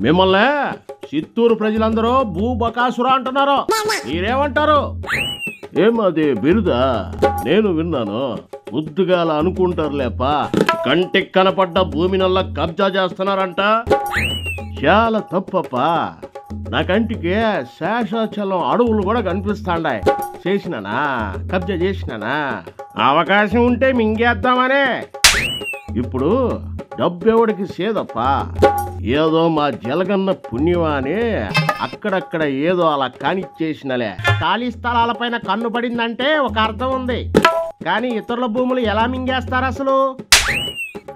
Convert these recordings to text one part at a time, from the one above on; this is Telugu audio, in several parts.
మిమ్మల్ని చిత్తూరు ప్రజలందరూ భూబకాసుర అంటున్నారు. మీరేమంటారు? ఏమది బిరుదా? నేను విన్నాను. ముద్దుగాల అనుకుంటారులేప, కంటికి కనపడ్డ భూమినల్లా కబ్జా చేస్తున్నారంట. చాలా తప్పప్పా. నా కంటికి శేషాచలం అడవులు కూడా కనిపిస్తాండాయి. చేసినానా? కబ్జా చేసినానా? అవకాశం ఉంటే మింగేద్దామనే. ఇప్పుడు డబ్బెవడికి సేదప్పా. ఏదో మా జలగన్న పుణ్యమా అని అక్కడక్కడ ఏదో అలా కానిచ్చేసినలే. ఖాళీ స్థలాలపైన కన్ను పడిందంటే ఒక అర్థం ఉంది. కానీ ఇతరుల భూములు ఎలా మింగేస్తారు అసలు?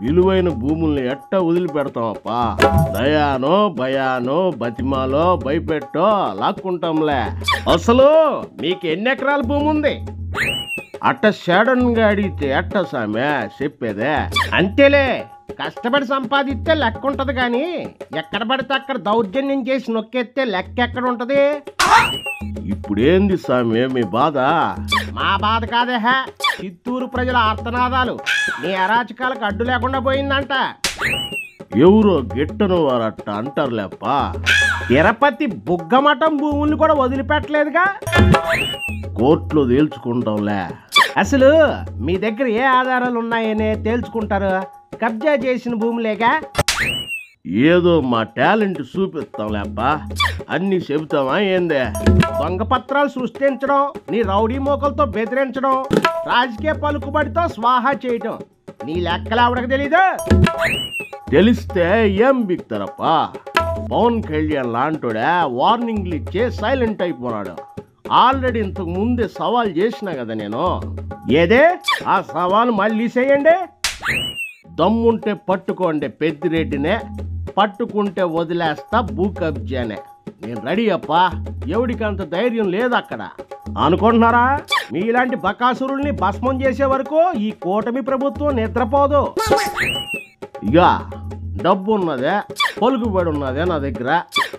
విలువైన భూముల్ని ఎట్ట వదిలిపెడతామప్పా? దయానో భయానో బతిమాలో భయపెట్టో లాక్కుంటాంలే. అసలు మీకు ఎన్ని ఎకరాల భూమి ఉంది? అట్ట సడన్గా అడిగితే ఎట్ట సామె చెప్పేదే? అంతేలే, కష్టపడి సంపాదిస్తే లెక్క ఉంటది కానీ ఎక్కడ పడితే అక్కడ దౌర్జన్యం చేసి నొక్కేస్తే లెక్క ఎక్కడ ఉంటది? ఇప్పుడేంది సామె మీ బాధ? మా బాధ కాదే, చిత్తూరు ప్రజల ఆర్తనాదాలు. నీ అరాచకాలకు అడ్డు లేకుండా పోయిందంట. ఎవరో గిట్టను వారట్ట అంటారులేప్ప. తిరుపతి బుగ్గమఠం భూముల్ని కూడా వదిలిపెట్టలేదుగా. కోర్టులో తేల్చుకుంటాంలే. అసలు మీ దగ్గర ఏ ఆధారాలు ఉన్నాయనే తేల్చుకుంటారు? కబ్జా చేసిన భూములేగా. ఏదో మా టాలెంట్ చూపిస్తాంలేప్ప. అన్ని చెబుతామా ఏందే? దొంగ పత్రాలు సృష్టించడం, నీ రౌడీ మోకలతో బెదిరించడం, రాజకీయ పలుకుబడితో స్వాహా చేయటం, నీ లెక్కలు ఆవిడకు తెలీదు? తెలిస్తే ఏం బిక్తారప్పా? పవన్ కళ్యాణ్ లాంటోడే వార్నింగ్లు ఇచ్చే సైలెంట్ అయిపోనాడు. ఆల్రెడీ ఇంతకు ముందే సవాల్ చేసినా కదా నేను. ఏదే ఆ సవాల్ మళ్ళీ చేయండి. దమ్ముంటే పట్టుకోండి పెద్దిరెడ్డినే, పట్టుకుంటే వదిలేస్తా భూ కబ్జానే. నేను రెడీ అప్పా. ఎవడికి అంత ధైర్యం లేదు అక్కడ అనుకుంటున్నారా? మీలాంటి బకాసురుల్ని భస్మం చేసే వరకు ఈ కూటమి ప్రభుత్వం నిద్రపోదు. ఇక డబ్బు ఉన్నదే, పలుకుబడి ఉన్నదే నా దగ్గర.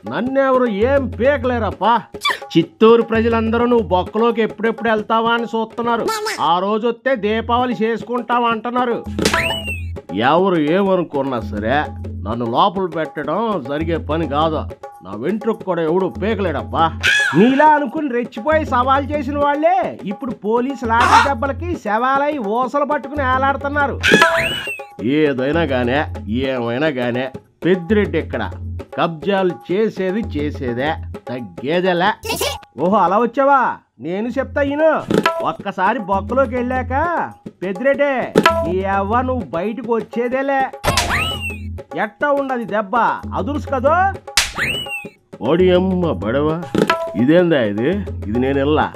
నన్నెవరు ఏం పీకలేరప్పా. చిత్తూరు ప్రజలందరూ నువ్వు బొక్కలోకి ఎప్పుడెప్పుడు వెళ్తావా అని చూస్తున్నారు. ఆ రోజు వస్తే దీపావళి చేసుకుంటావా అంటున్నారు. ఎవరు ఏమనుకున్నా సరే నన్ను లోపల పెట్టడం జరిగే పని కాదు. నా వెంట్రుకు కూడా ఎవడు పీకలేడప్పా. నీలా అనుకుని రెచ్చిపోయి సవాల్ చేసిన వాళ్లే ఇప్పుడు పోలీసు లాఠీ దెబ్బలకి శవాలై ఊసలు పట్టుకుని ఏలాడుతున్నారు. ఏదైనా గానే ఏమైనా గానే పెద్దిరెడ్డి ఇక్కడ కబ్జాలు చేసేది చేసేదే, తగ్గేదేలే. ఓహో అలా వచ్చావా? నేను చెప్తా ఈయన. ఒక్కసారి బొక్కలోకి వెళ్ళాక పెద్దిరెడ్డి నీ అవ్వ నువ్వు బయటకు వచ్చేదేలే. ఎట్టా ఉండదు దెబ్బ, అదుర్సు కదో. ఓడి అమ్మ బడవా, ఇదేందా ఇది? ఇది నేను వెళ్ళా.